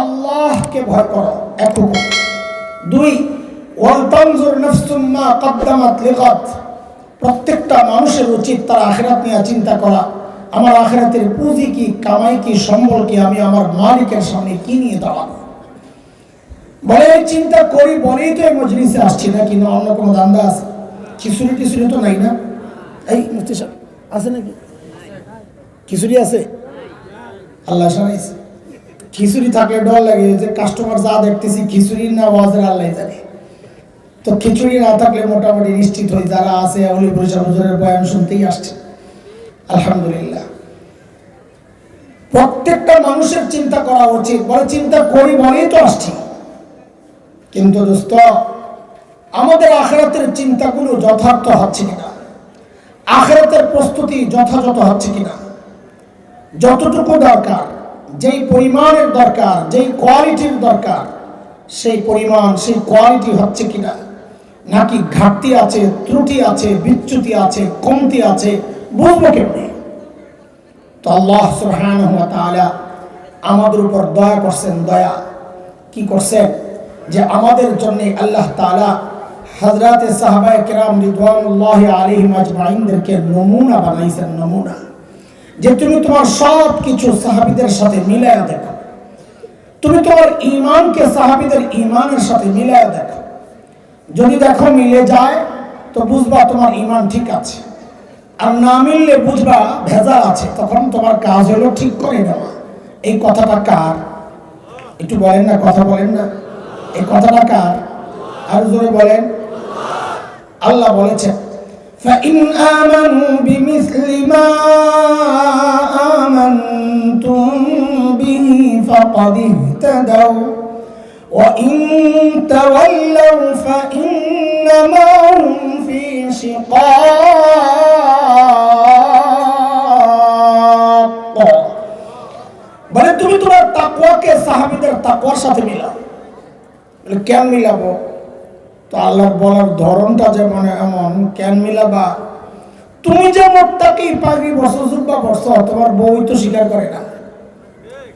আল্লাহকে ভয় করো, এতটুকু। 2 ওয়াল তানজুর নাফসুম মা কদ্দামাত লিগাদ, প্রত্যেকটা মানুষের উচিত তার আখিরাত নিয়ে চিন্তা করা। আমার আখিরাতের পুঁজি কি, কামাই কি, সম্বল কি, আমি আমার মালিকের সামনে কি নিয়ে দাঁড়াবো। বলে এই চিন্তা করি বলেই তো এই মজলিসে আসছি, নাকি না অন্য কোনো ধান্দা আছে? খিচুড়ি টিচুড়ি তো নাই না? এই মুফতি সাহেব আছে নাকি? খিচুড়ি আছে? আল্লাহ সারাইছে। খিচুড়ি থাকলে ডর লাগে যে কাস্টমার যা দেখতেছি খিচুড়ি না ওয়াজের, আল্লাহ জানে। তো খিচুড়ি না থাকলে মোটামুটি নিশ্চিত হই যারা আছে অলি পরিষদ হুজুরের বয়ান শুনতেই আসছে। আলহামদুলিল্লাহ। প্রত্যেকটা মানুষের চিন্তা করা উচিত। বলে চিন্তা করি বলেই তো আসছি। কিন্তু দোস্ত, আমাদের আখিরাতের চিন্তাগুলো যথার্থ হচ্ছে কিনা, আখিরাতের প্রস্তুতি যথাযথ হচ্ছে কিনা, যতটুকু দরকার, যেই পরিমাণের দরকার, যেই কোয়ালিটির দরকার, সেই পরিমাণ সেই কোয়ালিটি হচ্ছে কিনা, নাকি ঘাটতি আছে, ত্রুটি আছে, বিচ্যুতি আছে, কমতি আছে, বুঝবো কেমনে? তো আল্লাহ সুবহানাহু ওয়া তাআলা আমাদের উপর দয়া করছেন। দয়া কি করছেন? যে আমাদের জন্য আল্লাহ তাআলা হযরতে সাহাবায়ে কেরাম রিদওয়ানুল্লাহি আলাইহিম আজমাইনদেরকে নমুনা বানাইছেন। নমুনা, যে তুমি তোমার সব কিছু সাহাবীদের সাথে মিলায়া দেখো, তুমি তোমার ঈমানকে সাহাবীদের ঈমানের সাথে মিলায়া দেখো। যদি দেখো মিলে যায় তো বুঝবা তোমার ঈমান ঠিক আছে, আর না মিললে বুঝবা ভেজাল আছে। তখন তোমার কাজ হলো ঠিক করে নেওয়া। এই কথাটা কার? একটু বলেন না, কথা বলেন না। এই কথাটা কার? আর জোরে বলেন। আল্লাহ বলেছেন, فَإِنْ آمَنُوا بِمِثْلِ مَا آمَنْتُمْ بِهِ فَقَدِ اهْتَدَوْا وَإِنْ تَوَلَّوْا فَإِنَّمَا هُمْ فِي شِقَاقٍ। বলে তুমি তোমার তাকওয়াকে সাহাবীদের তাকওয়ার সাথে মিলাও। বলে কেন মিলাবো? তো আল্লাহর বলার ধরনটা যেমন এমন, কেন মিলাবা? তুমি যে মুত্তাকি, পাগড়ি বসো, জুব্বা বসো, তোমার বউ তো স্বীকার করে না।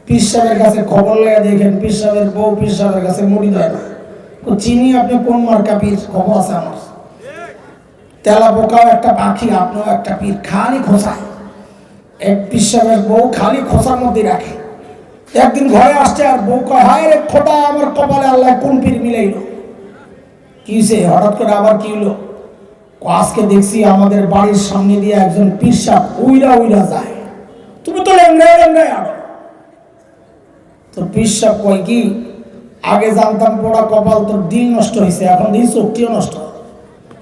পীর সাহেবের কাছে খবর লেগে দেখেন, পীর সাহেবের বউ পীর সাহেবের কাছে মুড়ি দেয় না। চিনি আপনি কোন মার্কা পীর, খবর আছে আমার। তেলা পোকাও একটা পাখি, আপনিও একটা পীর, খালি খোঁচায়। এক পীর সাহেবের বউ খালি খোঁচার মধ্যে রাখে। একদিন ঘরে আসছে আর বউ কয়, হায় রে খোদা, আমার কপালে আল্লাহ কোন পীর মিলাইলো। কি হয়েছে? হঠাৎ করে আবার কি হলো? আজকে দেখছি আমাদের বাড়ির সামনে দিয়ে একজন পীর সাহেব উইরা উইরা যায়। তুমি তো লেমড়ায় লেমড়ায় আনো। তো পীর সাহেব কয় কি, আগে জানতাম পোড়া কপাল, তোর দিল নষ্ট হয়েছে, এখন দিন শক্তিও নষ্ট।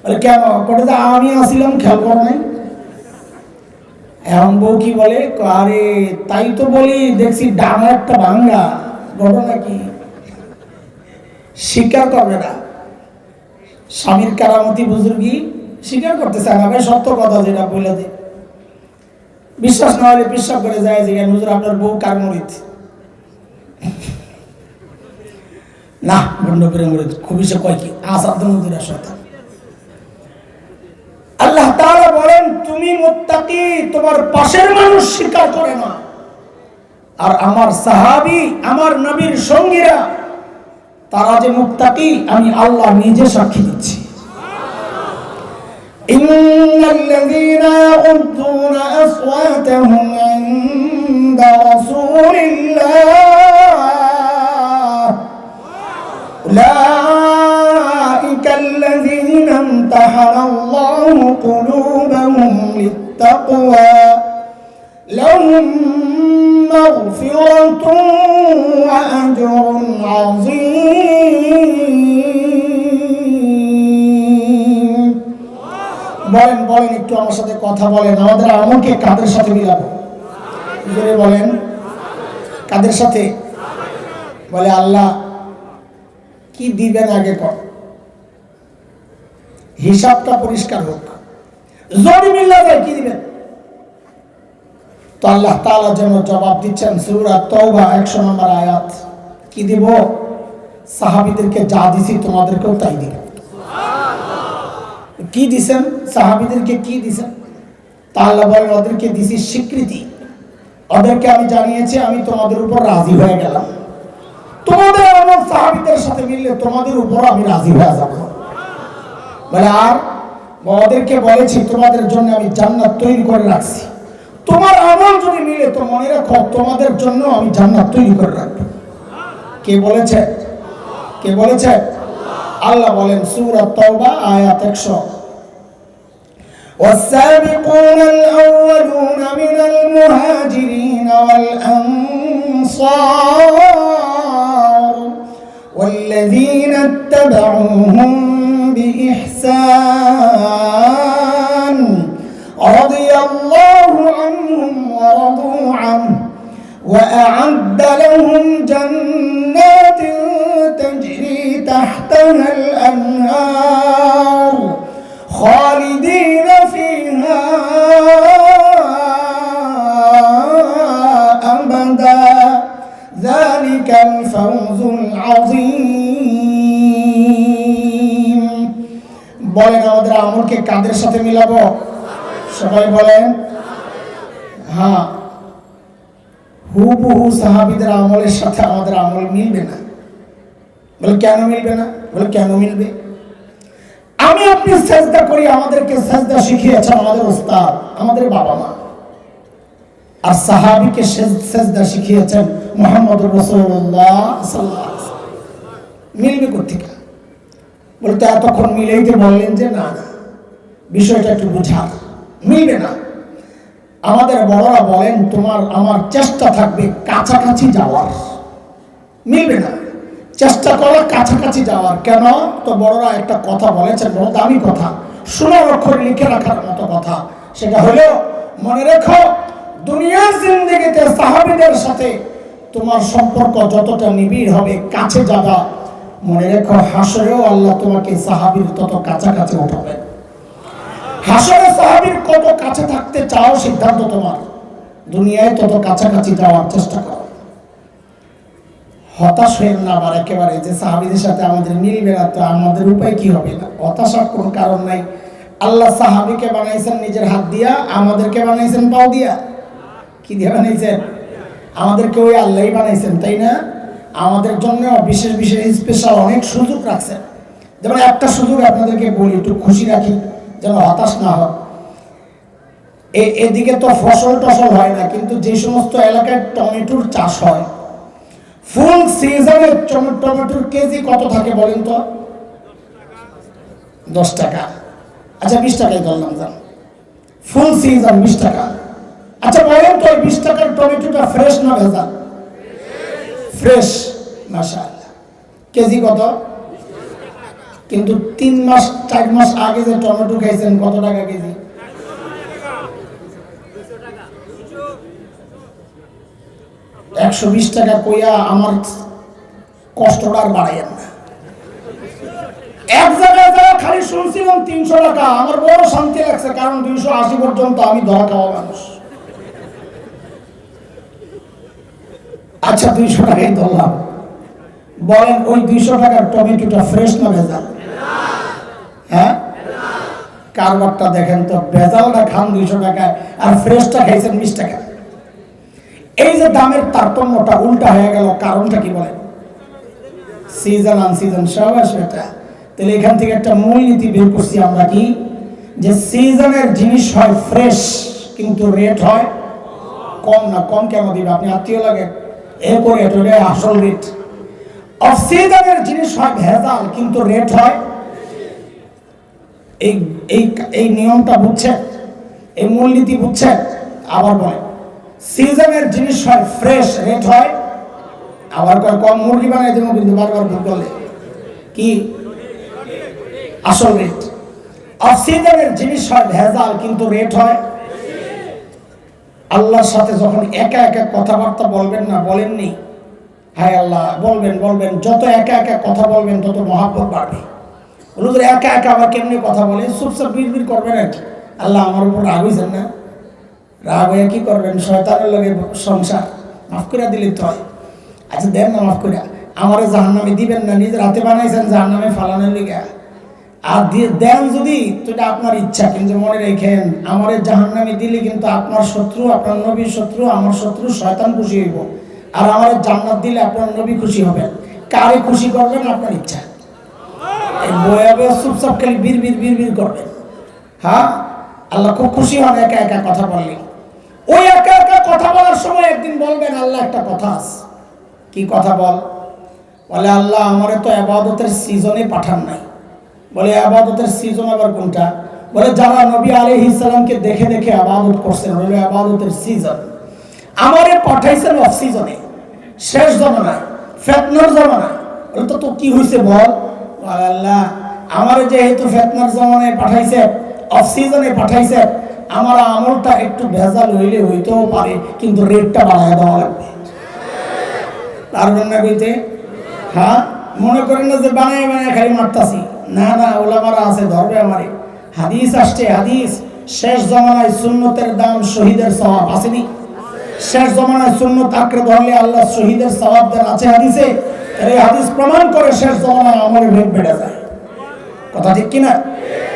বলে কেন? কটে যে আমি আসিলাম, খেয়াল করো নাই। এখন বউ কি বলে, আরে তাই তো বলি, দেখছি ডানা একটা ভাঙ্গা। ঘটনা কি? স্বীকার করবে না। স্বামীর কারামতি বুজুর্গি স্বীকার করতেছে না। ভাই সত্য কথা যেটা বলে দে, বিশ্বাস না হলে বিশ্বাস করে যায় যে হুজুর আপনার বউ কার মরিদ না, বন্ধ করে মরিদ। খুবই সে কয় কি আসাদ নদীর শয়তান। আল্লাহ তাআলা বলেন, তুমি মুত্তাকি, তোমার পাশের মানুষ স্বীকার করে না। আর আমার সাহাবী, আমার নবীর সঙ্গীরা, তারা যে মুত্তাকি আমি আল্লাহ নিজে সাক্ষী দিচ্ছি। ইন্নাল্লাযীনা ইয়াগুদ্দুনা আসওয়াতাহুম ইনদা রাসূলিল্লাহ উলাইকাল্লাযীনা ইমতাহানাল্লাহু কুলুবাহুম লিত্তাকওয়া লাহুম মাগফিরাতুন ওয়া আজরুন আযীম। বলেন বলেন, একটু আমার সাথে কথা বলেন। আমাদের আমলকে কাদের সাথে মিলাবো? জোরে বলেন, কাদের সাথে? বলে আল্লাহ কি দিবেন আগে কর, হিসাবটা পরিষ্কার হোক। যদি মিল্লা যায় কি দিবেন? তো আল্লাহ তাআলা যেন জবাব দিচ্ছেন। সূরা তাওবা 100 নম্বর আয়াত। কি দিব? সাহাবীদেরকে যা দিছি তোমাদেরকেও তাই দিব। কি দিছেন? সাহাবীদেরকে কি দিছেন? তা আল্লাহ বলেন, ওদেরকে দিছি স্বীকৃতি। ওদেরকে আমি জানিয়েছি আমি তোমাদের উপর রাজি হয়ে গেলাম। সাহাবীদের সাথে মিললে তোমাদের উপর আমি রাজি হয়ে যাব। বলে আর ওদেরকে বলেছি তোমাদের জন্য আমি জান্নাত তৈরি করে রাখছি, তোমার আমল যদি মিলে তো মনে রাখো তোমাদের জন্য আমি জান্নাত তৈরি করে রাখবো। কে বলেছে? কে বলেছে? আল্লাহ বলেন সূরা তাওবা আয়াত 100, والسابقون الأولون من المهاجرين والأنصار والذين اتبعوهم بإحسان رضي الله عنهم ورضوا عنه وأعد لهم جنات تجري تحتها الأنهار خالدين فيها أبدا ذلك الفوز العظيم। বলেন আমাদের আমলকে কাদের সাথে মিলাবো? সবাই বলেন হ্যাঁ। হুবহু সাহাবীদের আমলের সাথে আমাদের আমল মিলবে না। বলে কেন মিলবে না? বলে কেন মিলবে? আমি আপনি সেজদা করি, আমাদেরকে সেজদা শিখিয়েছেন আমাদের উস্তাদ, আমাদের বাবা মা। আর সাহাবীকে সেজদা শিখিয়েছেন মুহাম্মদুর রাসূলুল্লাহ সাল্লাল্লাহু আলাইহি ওয়াসাল্লাম। মিলবে কোত্থেকে? বলতে এতক্ষণ মিলাইতে বললেন যে না না, বিষয়টা একটু বুঝা, মিলবে না। আমাদের বড়রা বলেন তোমার আমার চেষ্টা থাকবে কাছাকাছি যাওয়ার, মিলবে না। চেষ্টা করো কাছাকাছি যাওয়ার। কেন? তো বড়রা একটা কথা বলেছেন, বড় দামি কথা, সোনার অক্ষরে লিখে রাখার মতো কথা। সেটা হলো মনে রেখো দুনিয়ার জিন্দেগিতে সাহাবীদের সাথে তোমার সম্পর্ক যতটা নিবিড় হবে, কাছে যাবা, মনে রেখো হাসরেও আল্লাহ তোমাকে সাহাবীর তত কাছাকাছি উঠাবেন। হাসরে সাহাবীর কত কাছে থাকতে চাও সিদ্ধান্ত তোমার, দুনিয়ায় তত কাছাকাছি যাওয়ার চেষ্টা করো। হতাশ হয়ে না আবার একেবারে যে সাহাবীদের সাথে আমাদের মিলবে না, তো আমাদের উপায় কি হবে? না, হতাশার কোনো কারণ নাই। আল্লাহ সাহাবীকে বানাইছেন নিজের হাত দিয়া, আমাদেরকে বানাইছেন পাও দিয়া। কি দিয়ে বানাইছেন? আমাদেরকে ওই আল্লাহই বানাইছেন, তাই না? আমাদের জন্য বিশেষ বিশেষ স্পেশাল অনেক সুযোগ রাখছেন। যেমন একটা সুযোগ আপনাদেরকে বলি, একটু খুশি রাখি যেন হতাশ না হয়। এদিকে তো ফসল টসল হয় না, কিন্তু যে সমস্ত এলাকায় টমেটোর চাষ হয়, ফুল সিজনে টমেটোর কেজি কত থাকে বলেন তো? 10 টাকা। আচ্ছা 20 টাকাই ধরলাম, জান ফুল সিজন 20 টাকা। আচ্ছা বলেন তো 20 টাকার টমেটোটা ফ্রেশ না ভেজাল? ফ্রেশ, মাশাআল্লাহ। কেজি কত? কিন্তু 3 মাস 4 মাস আগে যে টমেটো খাইছেন কত টাকা কেজি? 120 টাকা কইয়া আমার কষ্টটা আর বাড়াইয়েন না। এক জায়গায় যারা খালি শুনছিলাম 300 টাকা, আমার বড় শান্তি লাগছে, কারণ 280 পর্যন্ত আমি ধরা খাওয়া মানুষ। আচ্ছা 200 টাকাই ধরলাম। বলেন ওই 200 টাকার টমেটোটা ফ্রেশ না ভেজাল? হ্যাঁ, কারবারটা দেখেন তো, ভেজালটা খান 200 টাকায় আর ফ্রেশটা খাইছেন 20 টাকা। এই যে দামের তারতম্যটা উল্টা হয়ে গেল, কারণটা কি বলেন? সিজন আন সিজন সবাই সেটা। তাহলে এখান থেকে একটা মূলনীতি বের করছি আমরা, কি যে সিজনের জিনিস হয় ফ্রেশ কিন্তু রেট হয় কম। না কম কেন দিবে? আপনি আত্মীয় লাগে এ করে এটা আসল রেট। অফ সিজনের জিনিস হয় ভেজাল কিন্তু রেট হয়। এই নিয়মটা বুঝছেন? এই মূলনীতি বুঝছেন? আবার বলে সিজনের জিনিস হয় ফ্রেশ, রেট হয় আবার কম। মুরগি বানাই দেবো কিন্তু বারবার ভুল বলে কি আসল রেট। অফ সিজনের জিনিস হয় ভেজাল কিন্তু রেট হয়। আল্লাহর সাথে যখন একা একা কথাবার্তা বলবেন না, বলেননি হায় আল্লাহ বলবেন বলবেন, যত একা একা কথা বলবেন তত মহাব্বত বাড়বে। হুজুর একা একা আবার কেমনি কথা বলে? চুপচাপ বিড়বিড় করবেন আর কি। আল্লাহ আমার উপর রাগ হয়েছেন না? রাগ হয়ে কি করবেন? শয়তানের লগে সংসার, মাফ করে দিলে তো হয়। আচ্ছা দেন না মাফ করে, আমারে জাহান্নামে দিবেন না, নিজের হাতে বানাইছেন জাহান্নামে ফালানোর লিগে। আর দেন যদি তো এটা আপনার ইচ্ছা, কিন্তু মনে রেখেন আমারে জাহান্নামে দিলে কিন্তু আপনার শত্রু, আপনার নবীর শত্রু, আমার শত্রু শয়তান খুশি হইব। আর আমারে জান্নাত দিলে আপনার নবী খুশি হবেন। কারে খুশি করবেন আপনার ইচ্ছা। এই বয়া বয়া চুপচাপ খালি বীর বীর বীর বীর করবেন। হ্যাঁ, আল্লাহ খুব খুশি হন একা একা কথা বললে। ওই একা একা কথা বলার সময় একদিন বলবেন, আল্লাহ একটা কথা আছে। কি কথা বল? বলে, আল্লাহ আমারে তো ইবাদতের সিজনে পাঠান নাই। বলে, ইবাদতের সিজন আবার কোনটা? বলে, যারা নবী আলাইহিস সালামকে দেখে দেখে ইবাদত করছেন, বলে ইবাদতের সিজন। আমারে পাঠাইছেন অফ সিজনে, শেষ জামানায়, ফিতনার জামানায়। বলে, তো কি হইছে বল? বলে, আল্লাহ আমারে যেহেতু ফিতনার জামানায় পাঠাইছে, অফ সিজনে পাঠাইছে, আমার আমলটা একটু ভেজাল হইলে হইতেও পারে, কিন্তু রেটটা বাড়ায় দেওয়া লাগবে। পারবেন না কইতে? হ্যাঁ, মনে করেন না যে বানায় বানায় খালি মারতাছি। না না, ওলামারা আছে, ধরবে আমারে। হাদিস আসছে, হাদিস, শেষ জামানায় সুন্নতের দাম শহীদের সওয়াব। আসেনি? শেষ জামানায় সুন্নত আঁকড়ে ধরলে আল্লাহ শহীদের সওয়াব দেন, আছে হাদিসে। এই হাদিস প্রমাণ করে শেষ জামানায় আমলের ভেদ বেড়ে যায়। কথা ঠিক কিনা?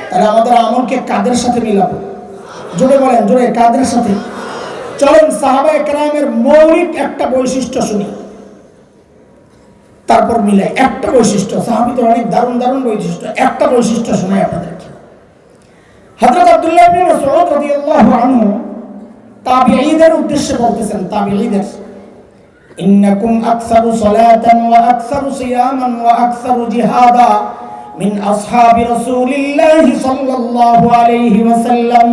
তাহলে আমাদের আমলকে কাদের সাথে মিলাবো? জোরে বলেন, জোরে, কাদের সাথে? চলেন সাহাবায়ে কেরামের মৌলিক একটা বৈশিষ্ট্য শুনি, তারপর মিলাই। একটা বৈশিষ্ট্য, সাহাবীদের অনেক দারুণ দারুণ বৈশিষ্ট্য, একটা বৈশিষ্ট্য শোনাই আপনাদেরকে। হযরত আব্দুল্লাহ ইবনে মাসউদ রাদিয়াল্লাহু আনহু তাবিঈদের উদ্দেশ্যে বলতেছেন, তাবিঈদের, ইন্নাকুম আকসারু সালাতান ওয়া আকসারু সিয়ামান ওয়া আকসারু জিহাদা মিন আসহাবি রাসূলিল্লাহি সাল্লাল্লাহু আলাইহি ওয়াসাল্লাম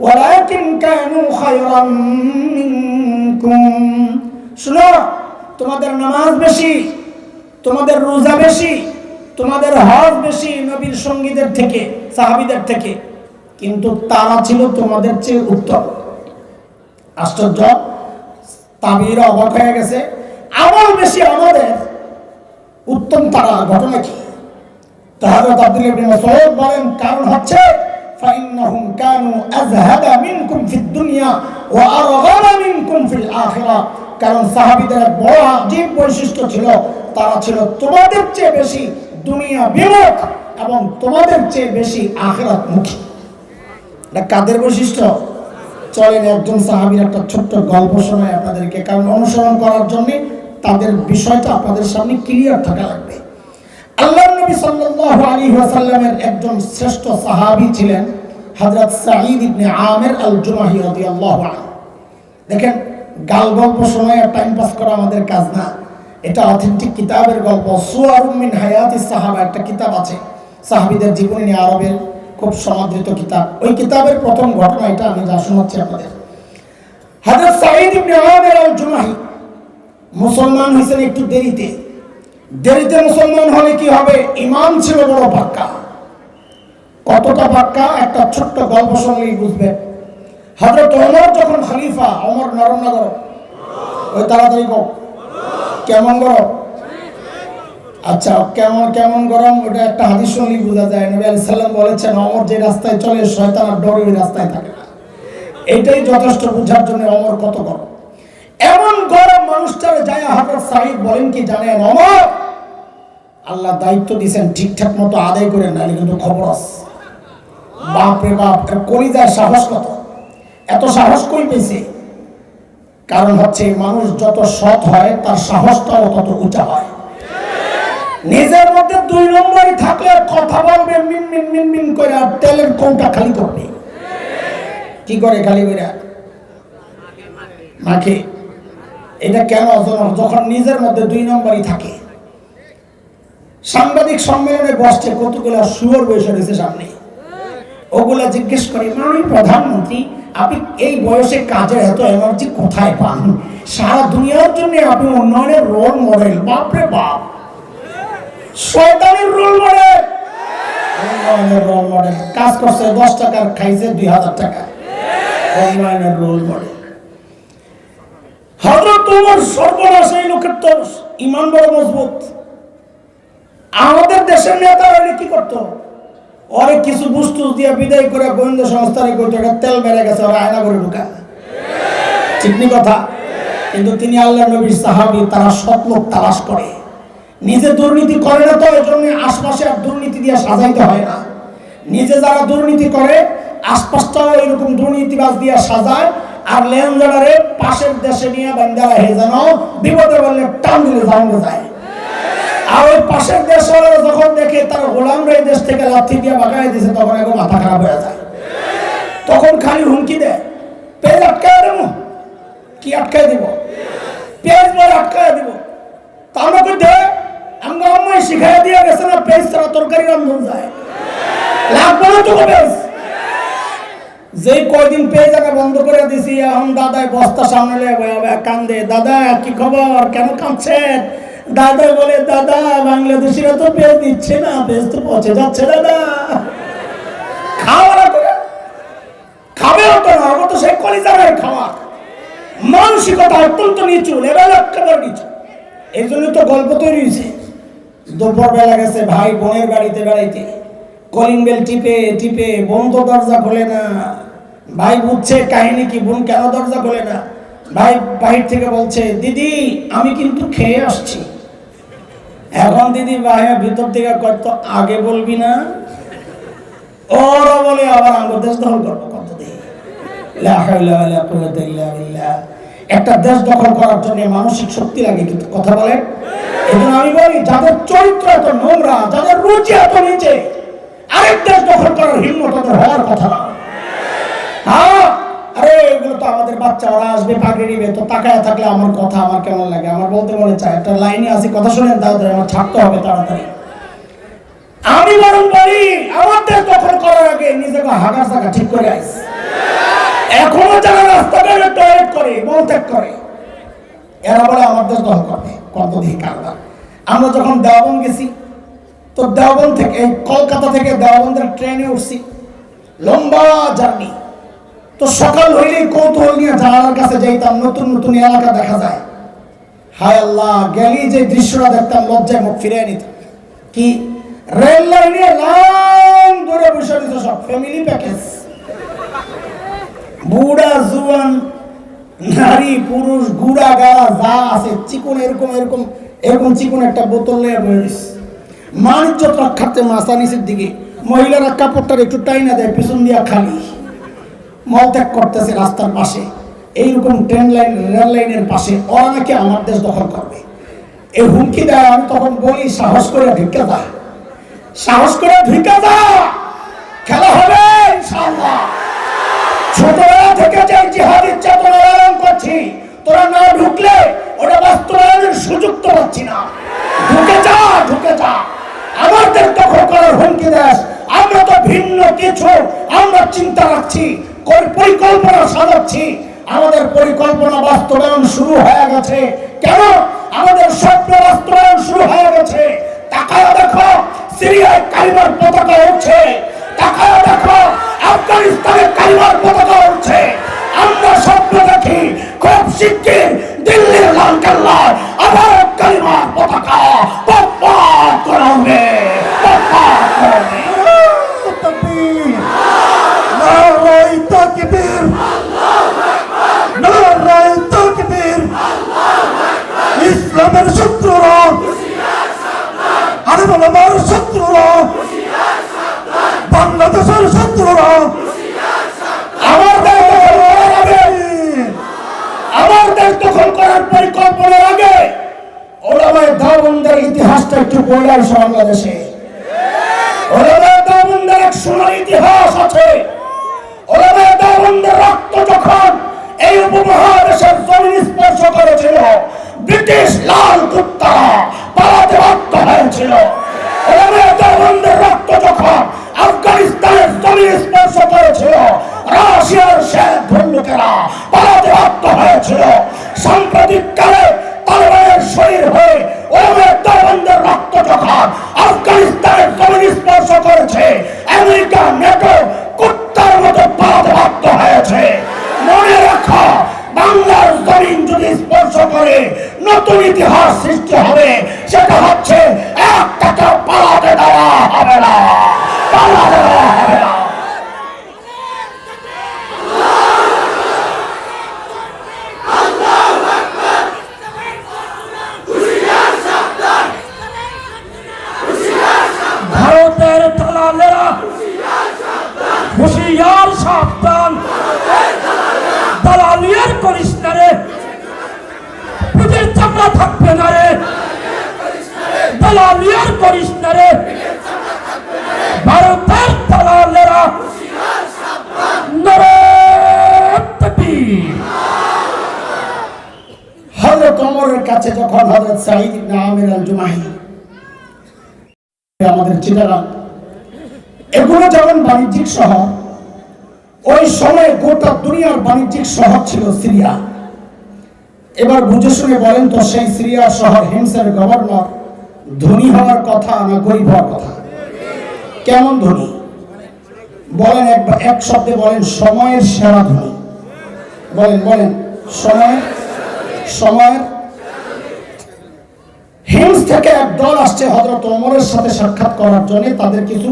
ওয়ালাকিন কানু খায়রাম মিনকুম। শুনো, তোমাদের নামাজ বেশি, তোমাদের রোজা বেশি, তোমাদের হজ বেশি নবীর সঙ্গীদের থেকে, সাহাবীদের থেকে, কিন্তু তারা ছিল তোমাদের চেয়ে উত্তম। আশ্চর্য! তাবিঈরা অবাক হয়ে গেছে, আমল বেশি আমাদের, উত্তম তারা। ঘটনা কি? হযরত আব্দুল্লাহ ইবনে মাসউদ বলেন, কারণ হচ্ছে ফাইন্নাহুম কানু আযহাদা মিনকুম ফিদ দুনিয়া ওয়া আরগাবা মিনকুম ফিল আখিরাহ। কারণ সাহাবীদের বড় আজীব বৈশিষ্ট্য ছিল, তারা ছিল তোমাদের চেয়ে বেশি দুনিয়া বিমুখ এবং তোমাদের চেয়ে বেশি আখিরাত মুখী। এটা কাদের বৈশিষ্ট্য? চলেন একজন সাহাবীর একটা ছোট্ট গল্প শোনাই আপনাদেরকে, কারণ অনুসরণ করার জন্য তাদের বিষয়টা আপনাদের সামনে ক্লিয়ার থাকা লাগবে। আল্লাহর নবী সাল্লাল্লাহু আলাইহি ওয়াসাল্লামের একজন শ্রেষ্ঠ সাহাবী ছিলেন হযরত সাঈদ ইবনে আমির আল-জুমাহি রাদিয়াল্লাহু আনহু। দেখেন, গাল গল্প শোনায় টাইম পাস করা আমাদের কাজ না, এটা অথেন্টিক কিতাবের গল্প। সুয়ারুম মিন হায়াতিস সাহাবা একটা কিতাব আছে, সাহাবীদের জীবনী নিয়ে, আরবের খুব সমাদৃত কিতাব। ওই কিতাবের প্রথম ঘটনা এটা আমি যা শোনাচ্ছি আপনাদের। হযরত সাঈদ ইবনে আমির আল-জুমাহি মুসলমান হয়েছেন একটু দেরিতে। দেরিতে মুসলমান হলে কি হবে? ঈমান ছিল বড় পাক্কা। কতটা পাক্কা? একটা ছোট্ট গল্প শুনলেই বুঝবেন। হযরত ওমর যখন খলিফা, ওমর নরম না গরম? ওই তাড়াতাড়ি কও, কেমন গরম? আচ্ছা, কেমন কেমন গরম ওটা একটা হাদিস শুনলেই বোঝা যায়। নবী আলাইহিস সালাম বলেছেন, ওমর যে রাস্তায় চলে শয়তান আর ডরে ওই রাস্তায় থাকে না। এটাই যথেষ্ট বোঝার জন্য ওমর কত গরম। এমন গরম মানুষটারে যায় হযরত সাঈদ বলেন কি জানেন, ওমর আল্লাহ দায়িত্ব দিয়েছেন, ঠিকঠাক মতো আদায় করে, নাহলে কিন্তু খবর আছে। বাপ রে বাপ, এর কলিজার সাহস কত! এত সাহস কই পেয়েছে? কারণ হচ্ছে মানুষ যত সৎ হয় তার সাহসটাও তত উঁচা হয়। নিজের মধ্যে দুই নম্বরই থাকলে কথা বলবে মিন মিন মিন মিন করে, আর তেলের কৌটা খালি করবে। কি করে খালি করে? মাখে। এটা কেন? যখন নিজের মধ্যে দুই নম্বরই থাকে। সাংবাদিক সম্মেলনে বসছে, কতগুলো শুয়োর বসে রয়েছে সামনে, ওগুলা জিজ্ঞেস করে, মাননীয় প্রধানমন্ত্রী, আপনি এই বয়সে কাজের এত এনার্জি কোথায় পান? সারা দুনিয়ার জন্য আপনি উন্নয়নের রোল মডেল। বাপরে বাপ, শয়তানের রোল মডেল। উন্নয়নের রোল মডেল, কাজ করছে 10 টাকার, খাইছে 2000 টাকা। উন্নয়নের রোল মডেল। হযরত ওমর সর্বনাশ, এই লোকের তো ঈমান বড় মজবুত। আমাদের দেশের নেতারা কি করতো? ওরে কিছু বুস্তুস দিয়ে বিদায় করে গোয়েন্দা সংস্থারে কইতো, এটা তেল বেড়ে গেছে, ওরা আয়না করে ঢুকা। ঠিক নি কথা? কিন্তু তিনি আল্লাহর নবীর সাহাবী, তারা সৎ লোক তালাশ করে। নিজে দুর্নীতি করে না, তো এই জন্য আশপাশে আর দুর্নীতি দিয়ে সাজাইতে হয় না। নিজে যারা দুর্নীতি করে, আশপাশটাও এরকম দুর্নীতিবাজ দিয়ে সাজায়, আর লেনদেনারে পাশের দেশে নিয়ে বান্দারা হে যেন বিপদে বললে টান দিলে জানতে যায়। আর ওই পাশের দেশওয়ালারা যখন দেখে তার গোলামরা এই দেশ থেকে লাথি দিয়ে বাগাই দিয়েছে, তখন এখন মাথা খারাপ হয়ে যায়। তখন খালি হুমকি দেয়, পেজ আটকায় দেবো। কি আটকায় দিব? পেজ বলে আটকায় দিব। তা আমাকে দে, আমরা আম্মাই শিখাই দিয়ে গেছে না, পেজ ছাড়া তরকারি রান্ধন যায়, লাগবে না তো পেজ। যে কয়দিন পেজ আগে বন্ধ করে দিছি, এখন দাদাই বস্তা সামনে কান্দে, দাদা কি খবর, কেন কাঁদছেন? দাদা বলে, দাদা বাংলাদেশিরা তো পেজ দিচ্ছে না, পেজ তো পচে যাচ্ছে দাদা। খাওয়া করে খাবে হতো না, ওটা তো সেই কলিজারের খাওয়া। মানসিকতা অত্যন্ত নিচু, লেভেল একেবারে নিচু। এই জন্য তো গল্প তৈরি হয়েছে। দুপুর বেলা গেছে ভাই বোনের বাড়িতে বেড়াইতে, কলিং বেল টিপে টিপে বোন তো দরজা খোলে না। ভাই বুঝছে কাহিনী কি, বোন কেন দরজা খোলে না। ভাই বাহির থেকে বলছে, দিদি আমি কিন্তু খেয়ে আসছি। এখন দিদি ভাইয়া ভিতর থেকে কত আগে বলবি না, ওরা বলে আবার আমার দেশ দখল করবো কত দিন। একটা দেশ দখল করার জন্য মানসিক শক্তি লাগে, কিন্তু কথা বলে। এই জন্য আমি বলি, যাদের চরিত্র এত নোংরা, যাদের রুচি এত নিচে, আরেক দেশ দখল করার হিম্মত তাদের হওয়ার কথা না। হ্যাঁ, আরে এগুলো তো আমাদের বাচ্চা, ওরা আসবে পাগড়ি নিবে, তো তাকায় থাকলে আমার কথা আমার কেমন লাগে, আমার বলতে মনে চায়। একটা লাইনে আসি, কথা শুনেন, তাদের আমার ছাড়তে হবে তাড়াতাড়ি। আমি বরং বলি, আমার দেশ দখল করার আগে নিজেকে হাগার জায়গা ঠিক করে আইস। এখনো যারা রাস্তাঘাটে টয়লেট করে, মলত্যাগ করে, এরা বলে আমার দেশ দখল করবে। কত দিন কারবার। আমরা যখন দেওবন্দ গেছি, তো দেওবন্দ থেকে, কলকাতা থেকে দেওবন্দের ট্রেনে উঠছি, লম্বা জার্নি। তো সকাল হইলেই কৌতূহল নিয়ে জানালার কাছে যাইতাম, নতুন নতুন এলাকা দেখা যায়। হায় আল্লাহ, গেলি যে দৃশ্যটা দেখতাম, লজ্জায় মুখ ফিরিয়ে নিতাম। কি রেল লাইনে লাইন ধরে বসে দিত সব, ফ্যামিলি প্যাকেজ। বুড়া জুয়ান, নারী পুরুষ, গুড়া গাড়া যা আছে, চিকন এরকম এরকম এরকম চিকন একটা বোতল নিয়ে বসে। মানিজ্য রক্ষার্থে মাথা নিচের দিকে, মহিলারা কাপড়টার একটু টাইনা দেয়, পিছন দিয়া খালি মলত্যাগ করতেছে রাস্তার পাশে। এইরকম ট্রেন লাইন, রেল লাইনের পাশে ওরা নাকি আমার দেশ দখল করবে, এই হুমকি দেয়। আমি তখন বলি, সাহস করে ঢুকে যা, সাহস করে ঢুকে যা, খেলা হবে ইনশাআল্লাহ। ছোটবেলা থেকে যে জিহাদের চেতনা লালন করছি, তোরা না ঢুকলে ওটা বাস্তবায়নের সুযোগ তো পাচ্ছি না। ঢুকে যা, ঢুকে যা। আমাদের দখল করার হুমকি দেশ। আমরা তো ভিন্ন কিছু, আমরা চিন্তা রাখছি, পরিকল্পনা সাজাচ্ছি। আমাদের পরিকল্পনা বাস্তবায়ন শুরু হয়ে গেছে। কেন? আমাদের স্বপ্ন বাস্তবায়ন শুরু হয়ে গেছে। তাকায় দেখো, সিরিয়ায় কালিমার পতাকা উঠছে। তাকায় দেখো, আফগানিস্তানে কালিমার পতাকা উঠছে। আমরা স্বপ্ন দেখি, খুব শিগগির দিল্লির লালকেল্লায় আবার কালিমার পতাকা পথ করা হবে, পথ করা হবে। নারায়ে তাকবীর, নারায়ে তাকবীর। ইসলামের শত্রুরা, আরে বলো আমার শত্রুরা, বাংলাদেশের শত্রুরা আমার দেশ দখল করার পরিকল্পনার আগে ওলামায়ে দেওবন্দের ইতিহাসটা একটু পড়ে আসো। বাংলাদেশে ওলামায়ে দেওবন্দের এক সোনার ইতিহাস আছে। ওলামায়ে দেওবন্দের রক্ত যখন এই উপমহাদেশের জমিন স্পর্শ করেছিল, ব্রিটিশ লাল কুত্তারা পালাতে বাধ্য হয়েছিল। ওলামায়ে দেওবন্দের রক্ত যখন আফগানিস্তানের জমিন স্পর্শ করেছিল, রাশিয়ার শেখ ভল্লুকেরা পালাতে বাধ্য হয়েছিল। সাম্প্রতিক কালে তালেবানের শরীর হয়ে ওলামায়ে দেওবন্দের রক্ত যখন আফগানিস্তানের জমিন স্পর্শ করেছে, আমেরিকা নেটো কুত্তার মতো পালাতে বাধ্য হয়েছে। মনে রাখো, বাংলার জমিন যদি স্পর্শ করে, নতুন ইতিহাস সৃষ্টি হবে। সেটা হচ্ছে একটাকে পালাতে দেওয়া হবে না, পালাতে দেওয়া হবে না। ভারতের দালালেরা হুঁশিয়ার সাবধান, দালালিয়ার করিস না রে, পুজোর চামড়া থাকবে না রে, দালাল কাছে যখন হযরত সাঈদ ইবনে আমির আল জুমাহি, আমাদের চিটাগাং, এগুলো যখন বাণিজ্যিক শহর, ওই সময় গোটা দুনিয়ার বাণিজ্যিক শহর ছিল সিরিয়া। এবার বুঝে শুনে বলেন তো, সেই সিরিয়া শহর হিমসের গভর্নর ধনী হওয়ার কথা না গরিব হওয়ার কথা? কেমন ধনী বলেন? এক শব্দে বলেন, সময়ের সেরা ধনী। বলেন বলেন, সময়ের। হিমস থেকে এক দল আসছে হযরত ওমরের সাথে সাক্ষাৎ করার জন্য। তাদের কিছু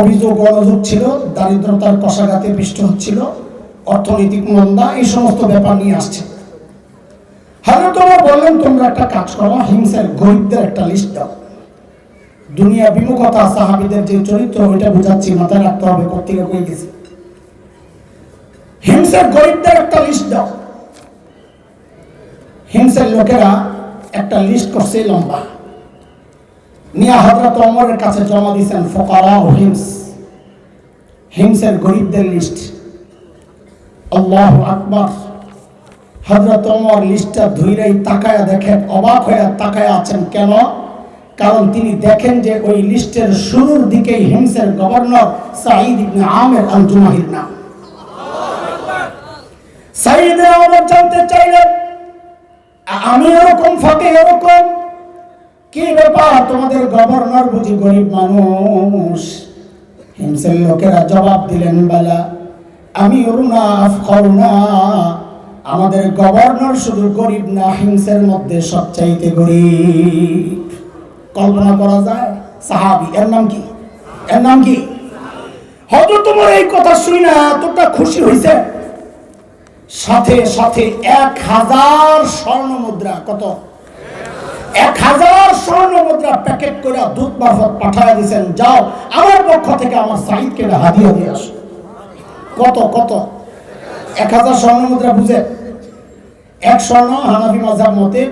অভিযোগ অভিযোগ ছিল, দারিদ্রতার কষাঘাতে পিষ্ট হচ্ছিল, অর্থনৈতিক মন্দা, এই সমস্ত ব্যাপার নিয়ে আসছে। হযরত ওমর বললেন, তোমরা একটা কাজ করো, হিমসের গরিবদের একটা লিস্ট দাও। দুনিয়া বিমুখতা সাহাবীদের যে চরিত্র, ওইটা বুঝাচ্ছি, মাথায় রাখতে হবে, কোত্থেকে কই গেছে। হিমসের গরিবদের একটা লিস্ট দাও। হিমসের লোকেরা একটা লিস্ট করছে লম্বা, নিয়ে হযরত ওমরের কাছে জমা দিয়েছেন। ফুকারা ও হিমস, হিমসের গরিবদের লিস্ট। আল্লাহু আকবার। হযরত ওমর লিস্টটা ধুইরাই তাকায়া দেখেন, অবাক হয়ে তাকায়া আছেন। কেন? কারণ তিনি দেখেন যে ওই লিস্টের শুরুর দিকেই হিমসের গভর্নর সাঈদ ইবনে আমির আল জুমাহির নাম। সাঈদ ইবনে আমির জানতে চাইলেন, আমি এরকম ফাঁকে এরকম কি ব্যাপার, তোমাদের গভর্নর বুঝি গরিব মানুষ? হিমসের লোকেরা জবাব দিলেন, বালা আমি অরুণা আফখরুনা, আমাদের গভর্নর শুধু গরিব না, হিমসের মধ্যে সবচাইতে গরিব। কল্পনা করা যায়? সাহাবী, এর নাম কি? এর নাম কি? হযরত ওমর এই কথা শুনে না এতটা খুশি হয়েছে, সাথে সাথে 1000 স্বর্ণ মুদ্রা, কত? 1000 স্বর্ণ মুদ্রা প্যাকেট করে দূত মারফত পাঠায় দিয়েছেন, যাও আমার পক্ষ থেকে আমার সাঈদকে হাদিয়া দিয়ে আসো। কত কত? 1000 স্বর্ণ মুদ্রা বুঝে? এক স্বর্ণ হানাফি মাযহাব মতে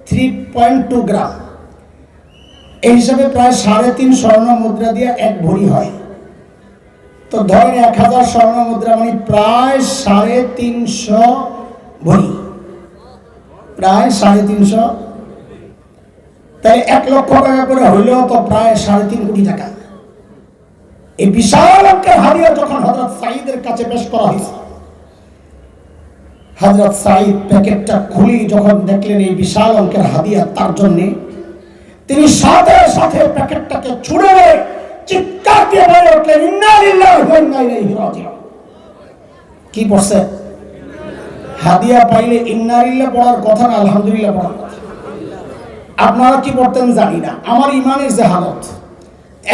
3.2 গ্রাম, এই হিসাবে প্রায় 3.5 স্বর্ণ মুদ্রা দিয়ে 1 ভরি হয়। তো ধরেন 1000 স্বর্ণ মুদ্রা মানে প্রায় 350 ভরি, প্রায় 350। তাই 1 লক্ষ টাকা করে হইলেও তো প্রায় 3.5 কোটি টাকা। এই বিশাল অঙ্কের হাদিয়া যখন হযরত সাঈদের কাছে পেশ করা হয়েছে, হযরত সাঈদ প্যাকেটটা খুলি যখন দেখলেন এই বিশাল অঙ্কের হাদিয়া তার জন্য, তিনি সাথে সাথে প্যাকেটটাকে ছুঁড়ে চিৎকার দিয়ে বলে উঠলেন, ইন্না লিল্লাহি ওয়া ইন্না ইলাইহি রাজিউন। কি পড়ছে? হাদিয়া পাইলে ইন্না লিল্লাহ পড়ার কথা না আলহামদুলিল্লাহ পড়ার কথা। আপনারা কি পড়তেন জানি না, আমার ইমানের যে হালত,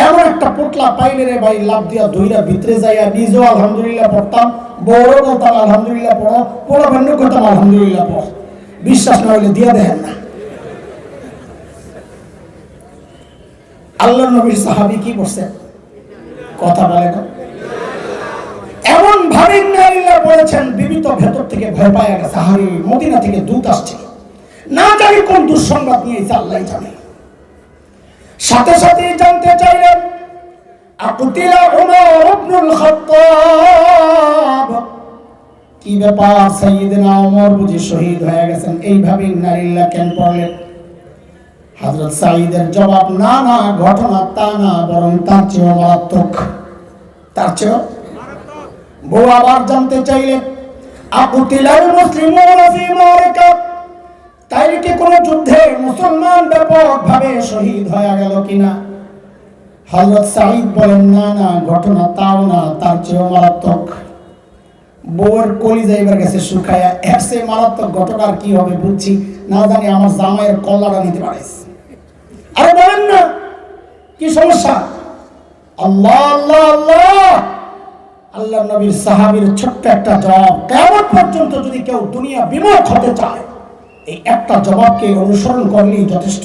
এমন একটা পোটলা পাইলে রে ভাই, লাভ দিয়া ধইরা ভিতরে যাইয়া নিজেও আলহামদুলিল্লাহ পড়তাম, বড় বলতাম আলহামদুলিল্লাহ পড়ো, পড়া বন্ধ করতাম আলহামদুলিল্লাহ পড়। বিশ্বাস না হইলে দিয়া দেখেন না। আল্লাহর নবীর সাহাবী কি করছেন? কথা বলে না, এমন ভাবে ইন্নালিল্লাহ বলেছেন, বিবি তো ভেতর থেকে ভয় পায় গেছে, হারি মদিনা থেকে দূত আসছে, না জানি কোন দুঃসংবাদ নিয়ে এসে আল্লাহই জানে। সাথে সাথে জানতে চাইলেন, আকুতিলা উমর ইবনুল খাত্তাব, কি ব্যাপার, সাইয়েদনা ওমর বুঝি শহীদ হয়ে গেছেন? এইভাবে ইন্নালিল্লাহ কেন পড়লেন? হযরত সাঈদের জবাব, না না, ঘটনা তা না, বরং তার চেয়েও মারাত্মক। তার চেয়েও বউ আবার জানতে চাইলেন, আকুতিলাল মুসলিমুনা ফি মারিকা, তাইলে কি কোনো যুদ্ধে মুসলমান ব্যাপকভাবে শহীদ হয়ে গেল কিনা? হযরত সাঈদ বলেন, না না, ঘটনা তাও না, তার চেয়েও মারাত্মক। বউয়ের কলিজা এবার গেছে শুকায়া, এর চেয়ে মারাত্মক ঘটনার কি হবে বুঝছি, না জানি আমার জামাইয়ের কল্লাটা নিতে পারিস। আরে বলেন না, কি সমস্যা? আল্লাহ আল্লাহ আল্লাহ। আল্লাহ নবীর সাহাবীর ছোট্ট একটা জবাব, কিয়ামত পর্যন্ত যদি কেউ দুনিয়া বিমুখ হতে চায়, এই একটা জবাবকে অনুসরণ করলেই যথেষ্ট।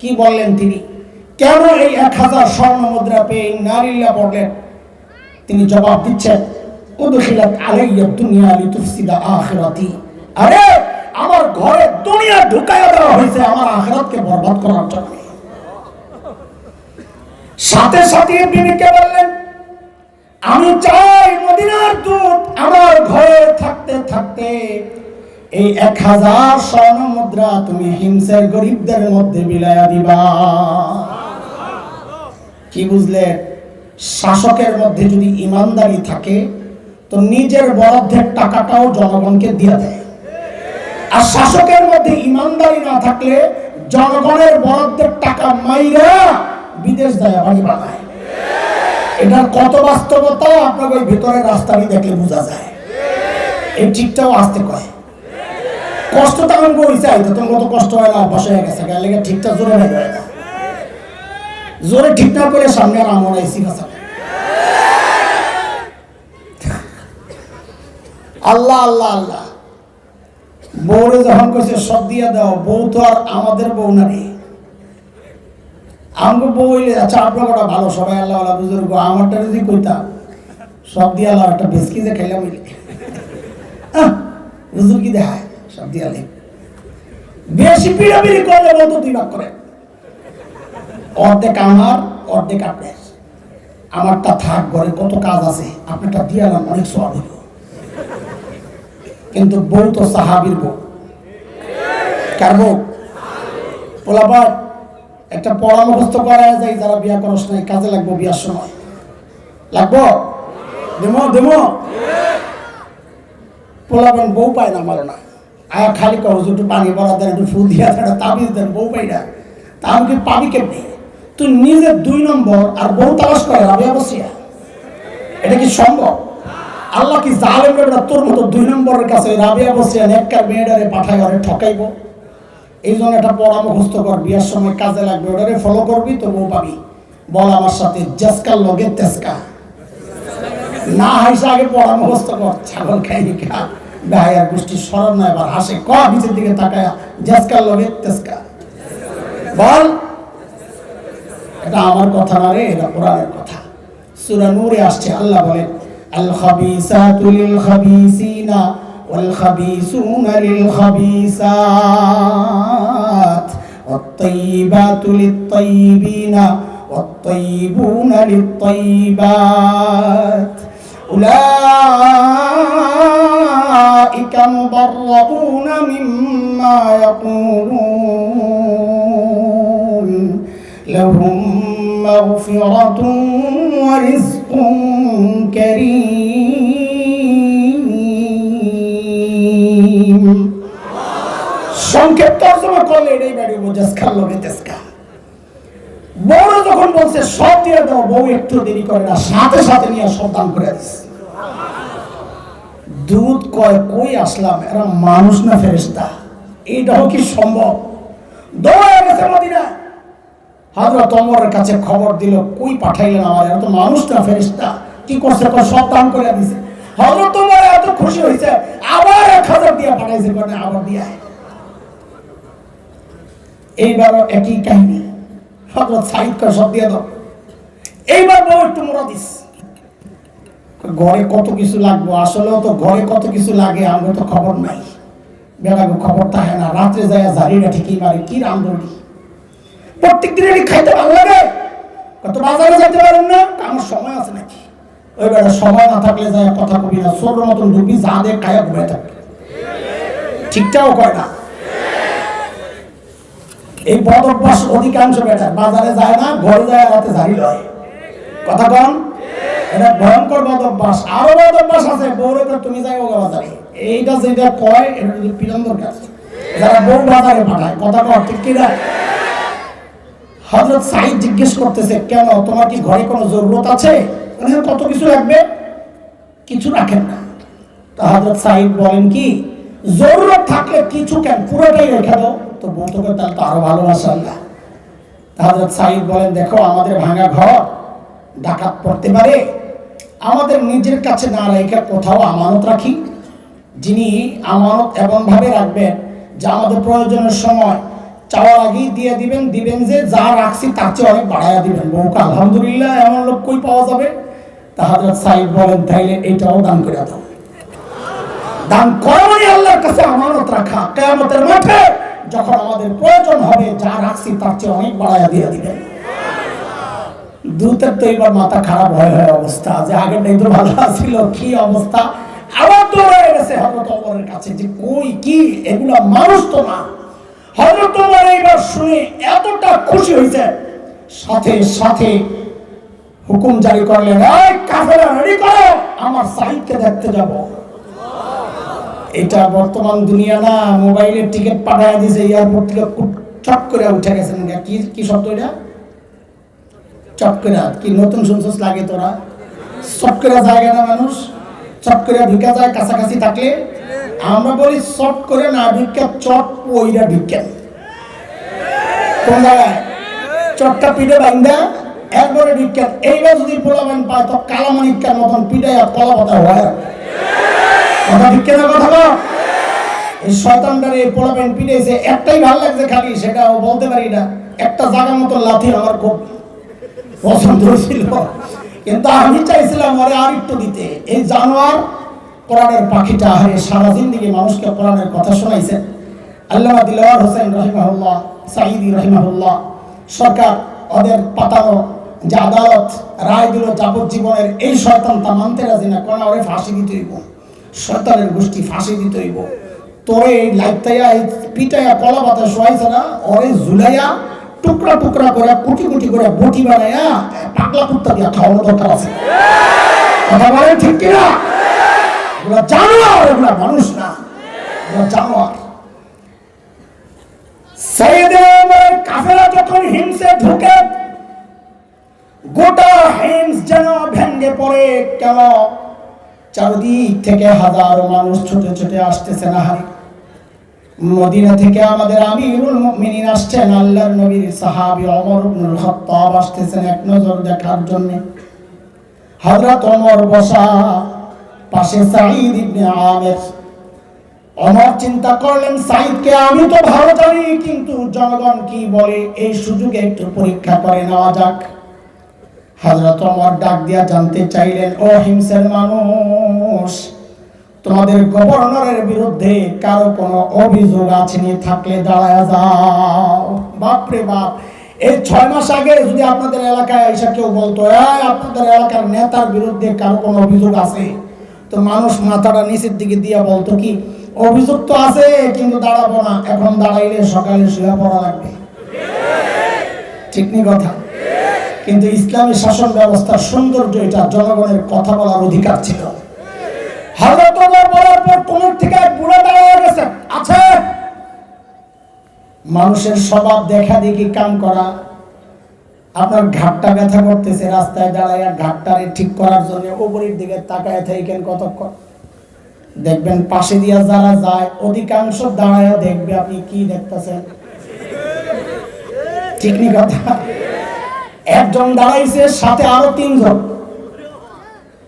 কি বললেন তিনি? কেন এই 1000 স্বর্ণ মুদ্রা পেয়ে ইন্নালিল্লাহ পড়লেন? তিনি জবাব দিচ্ছেন, উদখিলাত আলাইয়া দুনিয়া লিতুফসিদা আখিরাতি, আরে আমার ঘরে দুনিয়া ঢুকায়া দেওয়া হয়েছে আমার আখিরাতকে বরবাদ করার জন্য। সাথে সাথে বিবিকে বললেন, আমি চাই মদিনার দূত আমার ঘরে থাকতে থাকতে এই 1000 স্বর্ণ মুদ্রা তুমি হিমসের গরিবদের মধ্যে বিলায়া দিবা। কি বুঝলে? শাসকের মধ্যে যদি ইমানদারি থাকে তো নিজের বরাদ্দের টাকাটাও জনগণকে দিয়ে দেয়, আর শাসকের মধ্যে ইমানদারি না থাকলে জনগণের বরাদ্দের টাকা মাইরা বিদেশ যায়, বাড়ি বানায়। এটার কত বাস্তবতা আপনাকে ওই ভিতরের রাস্তাটি দেখলে বোঝা যায়। এই ঠিকটাও আসতে কয় কষ্ট তখন বই চাই তো তোমার কত কষ্ট হয় না, অভ্যাস হয়ে গেছে গেলে ঠিকটা জোরে হয়ে যায় না। জোরে ঠিক না করে সামনে আর আমার এসি ভাষা আল্লাহ আল্লাহ আল্লাহ। বউরে যখন কইছে সব দিয়া দাও, বউ তো আর আমাদের বউ না রে, আমাকে বউ হইলে আচ্ছা আপনার কটা ভালো সবাই আল্লাহ আল্লাহ বুঝুর্গ, আমারটা যদি কইতাম সব দিয়ে আল্লাহ একটা বেশকি যে খাইলাম হইলে বুঝুর কি দেখায় সব দিয়ালে বেশি পিড়াপিড়ি করলে বউ তো 2 ভাগ করে, অর্ধেক আমার অর্ধেক আপনার, আমারটা থাক ঘরে কত কাজ আছে, আপনারটা দিয়ে আলাম অনেক সব হইল। কিন্তু বউ তো সাহাবীর বউ, কার বউ? পোলাপাট একটা পরামর্শ করা যায়, যারা বিয়া করস নাই কাজে লাগবো, বিয়ার সময় লাগবো, দেমো দেমো। পোলাপান বউ পায় না, মারো না, আয়া খালি কর একটু পানি ভরা দেন, একটু ফুল দিয়া দেন, তাবিজ দেন, বউ পাই না। তা আমাকে পাবি কেমনি? তুই নিজে 2 নম্বর আর বউ তালাশ করে রাবিয়া বসিয়া, এটা কি সম্ভব? আল্লাহ কি জালেম বেটা তোর মতো 2 নম্বরের কাছে রাবিয়া বসিয়া নেককার মেয়েটারে পাঠাই ওরে ঠকাইব? এই জন্য একটা পরামর্শ কর, বিয়ার সময় কাজে লাগবে, ওটারে ফলো করবি তো বউ পাবি। বল আমার সাথে, জাসকার লগে তেসকা না হাইসা আগে পরামর্শ কর, ছাগল খাইনি খা গায়ের গোষ্ঠী সরব না, এবার হাসে ক নিচের দিকে তাকায়া জাসকার লগে তেসকা বল। এটা আমার কথা না রে, এটা কোরআনের কথা। সূরা নূরে আসছে, আল্লাহ বলেন আল খাবিসাতু লিল খাবিসিনা ওয়াল খাবিসুনা লিল খাবিসাত ওয়াত তাইয়িবাতু লিত তাইয়িবিনা ওয়াত তাইয়িবুনা লিত তাইয়িবাত উলাইকা মুবাররাউনা মিম্মা ইয়াকুলুন লাহুম মাগফিরাতুন ওয়া রিজকুন কারীম। সংক্ষেপ তরজমা করলে এটাই বেড়ে জাসকার লগে তেসকা। বউ যখন বলছে সব দিয়ে দাও, বউ একটু দেরি করে না, সাথে সাথে নিয়ে সব দান করে দিচ্ছে। দুধ কয় কই আসলাম, এরা মানুষ না ফেরেশতা? এইটাও কি সম্ভব? দৌড়ে গেছে মদিনা, হযরত ওমরের কাছে খবর দিল, কই পাঠাইলেন আমার, এরা তো মানুষ না ফেরেশতা? কি করছে? সব দান করে দিছে। হযরত ওমর এত খুশি হয়েছে, আবার 1000 দিয়ে পাঠাইছে, মানে আবার দিয়ে। এইবারও একই কাহিনী, হযরত সাইদ কয় সব দিয়ে দাও। এইবার বউ একটু মোরা দিস, ঘরে কত কিছু লাগবে, আসলেও তো ঘরে কত কিছু লাগে, আমরা তো খবর নাই, বেলাগো খবর থাকে না, রাত্রে যায় ঝাড়িটা ঠিকই মারে, কি রান্ধনি প্রত্যেক দিন খাইতে ভালো লাগে, কত বাজারে যেতে পারেন না, আমার সময় আছে নাকি? ওই বেলা সময় না থাকলে যায় কথা কবি না, ছোট মতন ঢুকি যা দিয়ে খায়া ঘুরে থাকবে, ঠিকঠাকও কয় না। এই বদ অভ্যাস অধিকাংশ বেটার, বাজারে যায় না, ঘরে যায় রাতে ঝাড়ি লয়, কথা কন, এটা ভয়ঙ্কর বদ অভ্যাস। আরো বদ অভ্যাস আছে, বউরে তুমি যাই ওগা বাজারে, এইটা যেটা কয় এটা যদি পিরন্দর কাজ, যারা বউ বাজারে পাঠায়, কথা কন ঠিক কিনা? হযরত সাইদ জিজ্ঞেস করতেছে, কেন তোমার কি ঘরে কোনো জরুরত আছে? কত কিছু লাগবে, কিছু রাখেন না। তো হযরত সাইদ বলেন কি, জরুরত থাকলে কিছু কেন, পুরোটাই রেখে দাও। তো বউ তো তাহলে তো আরো ভালোবাসা আল্লাহ। হযরত সাইদ বলেন, দেখো আমাদের ভাঙা ঘর ডাকাত পড়তে পারে, আমাদের নিজের কাছে না রেখে কোথাও আমানত রাখি, যিনি আমানত এমন ভাবে রাখবেন যে আমাদের প্রয়োজনের সময় চাওয়ার আগেই দিয়ে দিবেন, দিবেন যে যা রাখছি তার চেয়ে অনেক বাড়াইয়া দিবেন। বউকে আলহামদুলিল্লাহ এমন লোক কই পাওয়া যাবে? তা হযরত সাইদ বলেন, তাইলে এটাও দান করে দাও। দান করা মানে আল্লাহর কাছে আমানত রাখা, কিয়ামতের মাঠে যখন আমাদের প্রয়োজন হবে যা রাখছি তার চেয়ে অনেক বাড়াইয়া দিয়ে দিবেন। দূতের তো এবার মাথা খারাপ হয়ে অবস্থা, যে আগের নেই তো ভালো ছিল, কি অবস্থা, আবার দৌড়ে গেছে হযরত ওমরের কাছে যে কই কি এগুলা মানুষ তো না। হযরত ওমর এইবার শুনে এতটা খুশি হয়েছে, সাথে সাথে হুকুম জারি করলেন, এই কাফেলা রেডি করো, আমার সাইদকে দেখতে যাব। এটা বর্তমান দুনিয়া না, মোবাইলের টিকিট পাঠায় দিয়েছে, এয়ারপোর্ট থেকে চট করে উঠে গেছেন। কি কি শব্দ এটা? চট করে। কি নতুন শুনছস লাগে তোরা? চট করে জায়গা না, মানুষ চট করে ঢুকে যায় কাছাকাছি থাকলে। আমরা বলি চট করে না ঢুকে চট পইরা ঢুকেন। কোন জায়গায়? চটটা পিঠে বান্ধা একবারে ঢুকেন। এইবার যদি পোলাবেন পায় তো কালামানিকার মতন পিঠায় কলা পাতা হয়। কথা ঠিক না? কথা বল। এই শয়তানটারে পোলাবেন পিটাইছে, একটাই ভালো লাগছে খালি, সেটাও বলতে পারি না। একটা জায়গার মতো লাথি আমার খুব পছন্দ ছিল, কিন্তু আমি চাইছিলাম ওরে আর একটু দিতে। এই জানোয়ার কোরআনের পাখিটা হারে সারা জিন্দেগি মানুষকে কোরআনের কথা শোনাইছে। আল্লামা দিলওয়ার হোসেন রহিমাহুল্লাহ, সাঈদী রহিমাহুল্লাহ সরকার ওদের পাতানো যে আদালত রায় দিল যাবজ্জীবনের, এই শয়তানটা মানতে রাজি না, কোন ওরে ফাঁসি দিতে হইব, শয়তানের গোষ্ঠী ফাঁসি দিতে হইব। তোরে এই লাইতাইয়া এই পিটাইয়া কলা পাতা শোয়াইছে না, ওরে ঝুলাইয়া টুকরা টুকরা করে কুটি কুটি করে বটি বানাইয়া পাগলা কুত্তা দিয়া খাওয়ানো দরকার আছে। কথা বলেন ঠিক কিনা? এগুলা জানোয়ার, এগুলা মানুষ না, এগুলা জানোয়ার। সাইয়েদে ওমরের কাফেলা যখন হিমসে ঢুকে, গোটা হিমস যেন ভেঙে পড়ে। কেন? চারদিক থেকে হাজারো মানুষ ছুটে ছুটে আসতেছে না। হারি মদিনা থেকে আমাদের আমিরুল মুমিনিন আসছেন, আল্লাহর নবীর সাহাবী ওমর ইবনুল খাত্তাব আসতেছেন এক নজর দেখার জন্য। হযরত ওমর বসা, পাশে সাঈদ ইবনে আমির। ওমর চিন্তা করলেন, সাঈদকে আমি তো ভালো জানি, কিন্তু জনগণ কি বলে, এই সুযোগে একটু পরীক্ষা করে নেওয়া যাক। হযরত ওমর ডাক দিয়া জানতে চাইলেন, ও হিমসের মানুষ, তোমাদের গভর্নরের বিরুদ্ধে কারো কোনো অভিযোগ আছে নি? থাকলে দাঁড়ায়া যাও। বাপরে বাপ, এই 6 মাস আগে যদি আপনাদের এলাকায় এসে কেউ বলতো আপনাদের এলাকার নেতার বিরুদ্ধে কারো কোনো অভিযোগ আছে, তো মানুষ মাথাটা নিচের দিকে দিয়া বলতো কি, অভিযোগ তো আছে কিন্তু দাঁড়াবো না, এখন দাঁড়াইলে সকালে শুয়ে পড়া লাগবে। ঠিক নি কথা? কিন্তু ইসলামী শাসন ব্যবস্থার সৌন্দর্য এটা, জনগণের কথা বলার অধিকার ছিল। হযরত ওমর বলার পর কোন থেকে বুড়া দাঁড়িয়ে গেছে। আছে মানুষের স্বভাব দেখা দেখি কাম করা। আপনার ঘাটটা ব্যথা করতেছে, রাস্তায় দাঁড়ায় ঘাটটারে ঠিক করার জন্য উপরের দিকে তাকায় থাকেন কতক্ষণ, দেখবেন পাশে দিয়া যারা যায় অধিকাংশ দাঁড়ায় দেখবে আপনি কি দেখতেছেন। ঠিক নি কথা? একজন দাঁড়াইছে, সাথে আরো 3 জন।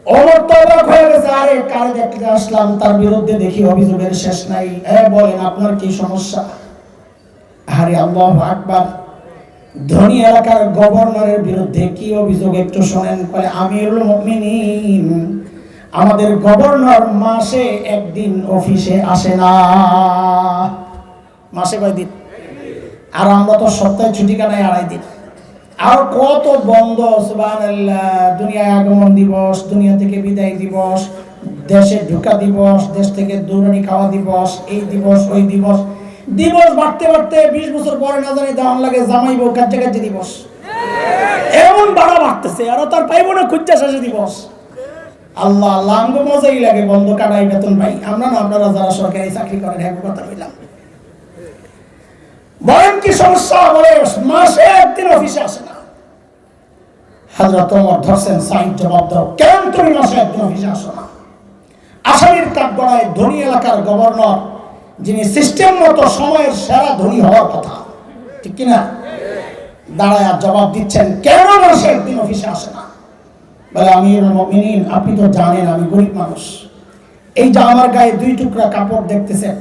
ওমর তো অবাক হয়ে গেছে, আরে কারে দেখতে আসলাম, তার বিরুদ্ধে দেখি অভিযোগের শেষ নাই। বলেন আপনার কি সমস্যা? আরে আল্লাহু আকবার, ধনী এলাকার গভর্নরের বিরুদ্ধে কি অভিযোগ একটু শোনেন। বলে, আমিরুল মুমিনিন, আমাদের গভর্নর মাসে একদিন অফিসে আসে না। মাসে কয়দিন? আর আমরা তো সপ্তাহে ছুটি কাটাই 2.5 দিন। আর কত বন্ধ, সুবহানাল্লাহ, দুনিয়ায় আগমন দিবস, দুনিয়া থেকে বিদায় দিবস, দেশে ঢোকা দিবস, দেশ থেকে দৌড়ানি খাওয়া দিবস, এই দিবস ওই দিবস। দিবস বাড়তে বাড়তে 20 বছর পরে না জানি দেওয়ান লাগে জামাই বউ কাজে কাজে দিবস। এমন বাড়া বাড়তেছে, আর তার পাইব না খুঁজছে শেষে দিবস। আল্লাহ আল্লাহ, আমাকে মজাই লাগে বন্ধ কাটাই বেতন পাই আমরা না, আপনারা যারা সরকারি চাকরি করেন হ্যাঁ কথা বললাম। বলেন কি সমস্যা? বলে মাসে একদিন অফিসে আসে না। হযরত ওমর ধরছেন, সাইদ জবাব দাও, কেন তুমি মাসে একদিন অফিসে আসো না? আসামির কাঠ গড়ায় ধনী এলাকার গভর্নর, যিনি সিস্টেম মতো সময়ের সেরা ধনী হওয়ার কথা, ঠিক কিনা, দাঁড়ায় জবাব দিচ্ছেন, কেন মাসে একদিন অফিসে আসে না? বলে, আমিরুল মুমিনিন, আপনি তো জানেন আমি গরিব মানুষ। এই যে আমার গায়ে 2 টুকরা কাপড় দেখতেছেন,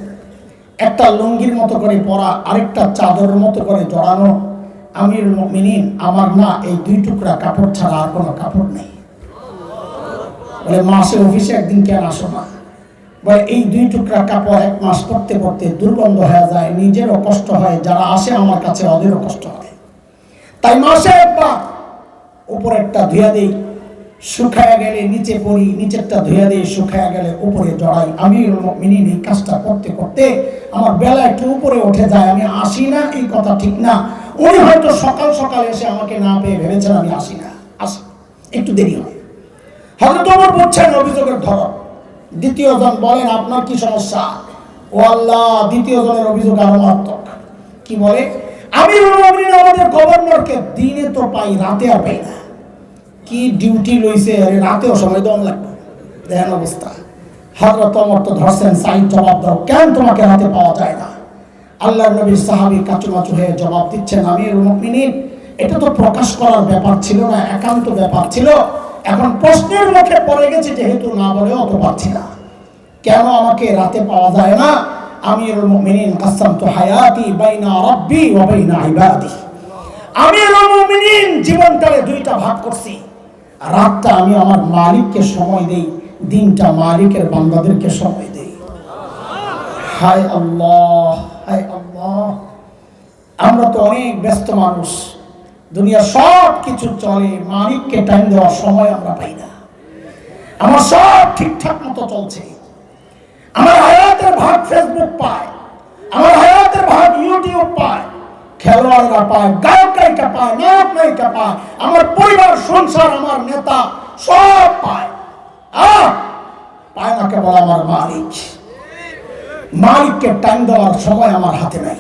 একটা লুঙ্গির মতো করে পরা, আরেকটা চাদর মতো করে জড়ানো। আমিরুল মুমিনিন, আমার না এই 2 টুকরা কাপড় ছাড়া আর কোনো কাপড় নেই। বলে, মাসে অফিসে একদিন কেন আসো না? বলে, এই 2 টুকরা কাপড় 1 মাস পরতে পরতে দুর্গন্ধ হয়ে যায়, নিজেরও কষ্ট হয়, যারা আসে আমার কাছে ওদেরও কষ্ট হয়, তাই মাসে একবার উপরেরটা ধুয়ে দেই, শুকায়া গেলে নিচে পড়ি, নিচেরটা ধুয়ে দিয়ে শুকায়া গেলে উপরে জড়াই। আমিরুল মুমিনিন এই কাজটা করতে করতে আমার বেলা একটু উপরে উঠে যায়, আমি আসি না, এই কথা ঠিক না। উনি হয়তো সকাল সকাল এসে আমাকে না পেয়ে ভেবেছেন আমি আসি না, আসি একটু দেরি হয়। হযরত ওমর বুঝছেন অভিযোগের ধরন। দ্বিতীয় জন বলেন আপনার কি সমস্যা? ও আল্লাহ, দ্বিতীয় জনের অভিযোগ আরো মারাত্মক। কি বলে? আমিরুল মুমিনিন আমাদের গভর্নরকে দিনে তো পাই, রাতে আর পাই না। কি ডিউটি লইছে, আরে রাতেও সময় দেওয়া লাগবে। দেখেন অবস্থা। হযরত ওমর তো ধরছেন, সাইদ জবাব দাও, কেন তোমাকে রাতে পাওয়া যায় না? আল্লাহর নবীর সাহাবী কাচুমাচু হয়ে জবাব দিচ্ছেন, আমিরুল মুমিনিন এটা তো প্রকাশ করার ব্যাপার ছিল না, একান্ত ব্যাপার ছিল। এখন প্রশ্নের মুখে পড়ে গেছে যেহেতু না বলে অত পারছি না। কেন আমাকে রাতে পাওয়া যায় না? আমিরুল মুমিনিন কাসামতু হায়াতি বাইনা রাব্বি ওয়া বাইনা ইবাদি। আমিরুল মুমিনিন জীবনটারে দুইটা ভাগ করছি। রাতটা আমি আমার মালিককে সময় দেই, দিনটা মালিকের বান্দাদেরকে সময় দেই। হায় আল্লাহ, হায় আল্লাহ। আমরা তো অনেক ব্যস্ত মানুষ, দুনিয়ার সব কিছু চলে, মালিককে টাইম দেওয়ার সময় আমরা পাই না। আমার সব ঠিকঠাক মতো চলছে, আমার হায়াতের ভাগ ফেসবুক পায়, আমার হায়াতের ভাগ ইউটিউব পায়, খেলোয়াড়রা পায়, গায়ক গায়িকা পায়, নায়ক নায়িকা পায়, আমার পরিবার সংসার, আমার নেতা সব পায়। পায় না কেবল আমার মালিক। মালিককে টাইম দেওয়ার সময় আমার হাতে নাই।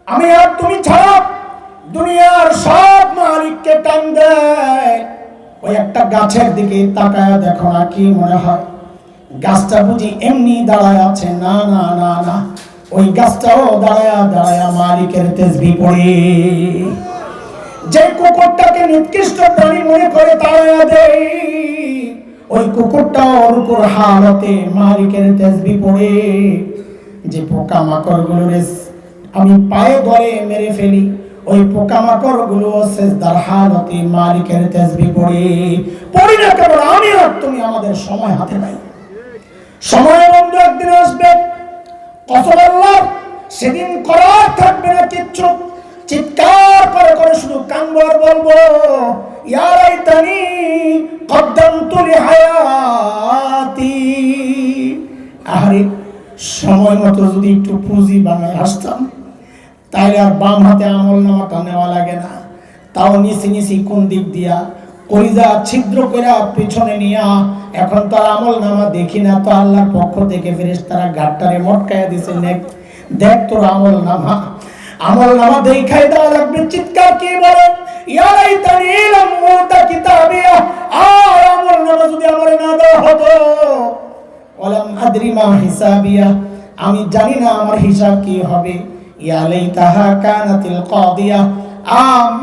আমি আর তুমি ছাড়া দুনিয়ার সব মালিককে টাইম দেয়। ওই একটা গাছের দিকে তাকায় দেখো না, কি মনে হয় গাছটা বুঝি এমনি দাঁড়ায় আছে? না না না না, ওই গাছটাও দাঁড়ায়া দাঁড়ায়া মালিকের তাসবিহ পড়ে। যে কুকুরটাকে নিকৃষ্ট প্রাণী মনে করে তাড়ায়া দেয়, ওই কুকুরটাও রুকুর হালতে মালিকের তাসবিহ পড়ে। যে পোকামাকড় গুলোরে আমি পায়ে ধরে মেরে ফেলি, ওই পোকামাকড় গুলো সিজদার হালতে মালিকের তাসবিহ পড়ে। পড়ি না কেবল আমি আর তুমি, আমাদের সময় হাতে নাই। সময় বন্ধু একদিন আসবে, কসম আল্লাহ, সেদিন করার থাকবে না কিচ্ছু। চিৎকার করে করে শুধু কানবো আর বলবো, ইয়া লাইতানি কদ্দামতু লিহায়াতি। আরে সময় মতো যদি একটু পুঁজি বানায় আসতাম, তাইলে আর বাম হাতে আমল নামাটা নেওয়া লাগে না। তাও নিচি নিচি কোন দিক দিয়া কলিজা ছিদ্র করে পিছনে নিয়া, এখন তো আমল নামা দেখি না, তো আল্লাহর পক্ষ থেকে ফেরেশতারা গাট্টারে মটকায়া দিছে, দেখ তোর আমল নামা। আমল নামা দেখাই দেওয়া লাগবে। চিৎকার কি বলে, ইয়া লাইতানি লাম উতা কিতাবিয়া। আর আমল নামা যদি আমার না দেওয়া হতো, ওয়ালাম আদরি মা হিসাবিয়া, আমি জানি না আমার হিসাব কি হবে। ইয়া লাইতাহা কানাতিল কাদিয়া,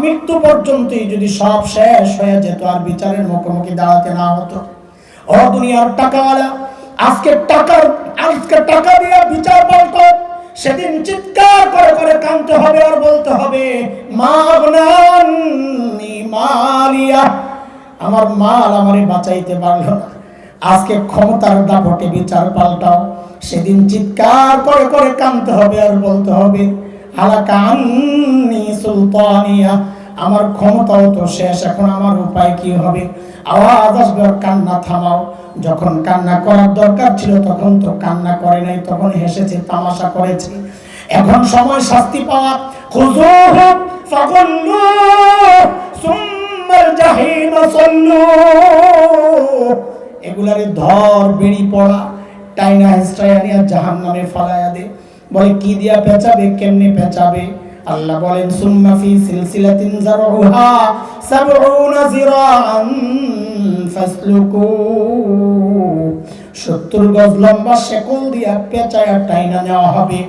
মৃত্যু পর্যন্তই যদি সব শেষ হয়ে যেত আর বিচারের মুখোমুখি দাঁড়াতে না হতো। ও দুনিয়ার টাকাওয়ালা, আজকে টাকা দিয়ে বিচার পাল্টো। সেদিন চিৎকার করে করে কাঁদতে হবে আর বলতে হবে, মালিয়া, আমার মাল আমারে বাঁচাইতে পারলো না। আজকে ক্ষমতার দাপটে বিচার পাল্টাও। সেদিন চিৎকার করে করে কাঁদতে হবে আর বলতে হবে, হালাকা আন্নি সুলতানিয়া, আমার ক্ষমতাও তো শেষ, এখন আমার উপায় কি হবে? আওয়াজ আসবে, কান্না থামাও। যখন কান্না করার দরকার ছিল তখন তো কান্না করে নাই, তখন হেসেছে, তামাশা করেছে। এখন সময় শাস্তি পাওয়া। খুযুহু ফাগুল্লু সুম্মাল জাহিম সাল্লু, এগুলারে ধর, বেড়ি পড়া, টাইনা হেস্টাইয়া নিয়ে জাহান্নামে ফালায়া দে। বলে কি দিয়া পেঁচাবে, কেমনে পেঁচাবে? আল্লাহ বলেন, সুম্মা ফি সিলসিলাতিন যারউহা ৭০ যিরাআন ফাসলুকু, ৭০ গজ লম্বা শেকল দিয়া পেঁচায়া টাইনা নেওয়া হবে।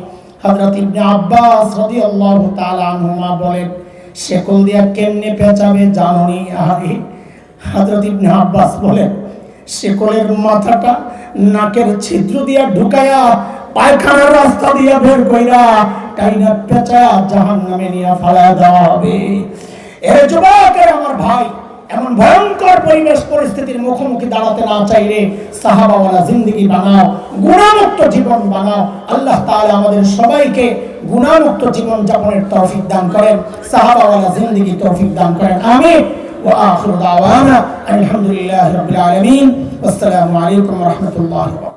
হযরত ইবনে আব্বাস রাদিয়াল্লাহু তাআলা আনহুমা বলেন, শেকল দিয়া কেমনে পেঁচাবে জানোনি? আরে হযরত ইবনে আব্বাস বলেন, শেকলের মাথাটা নাকের ছিদ্র দিয়া ঢুকায়া পায়খানার রাস্তা দিয়া বের কইরা টাইনা পেঁচা জাহান্নামে নিয়ে ফালায়া দেওয়া হবে। এ যুবকের আমার ভাই, এমন ভয়ঙ্কর পরিবেশ পরিস্থিতির মুখোমুখি দাঁড়াতে না চাইলে সাহাবাওয়ালা জিন্দেগি বানাও, গুনাহমুক্ত জীবন বানাও। আল্লাহ তাআলা আমাদের সবাইকে গুনাহমুক্ত জীবন যাপনের তৌফিক দান করেন, সাহাবাওয়ালা জিন্দেগি তৌফিক দান করেন। আমিন। ওয়া আখিরু দাওয়ানা আলহামদুলিল্লাহি রাব্বিল আলামিন। আসসালামু আলাইকুম ওয়া রাহমাতুল্লাহি ওয়া বারাকাতুহু।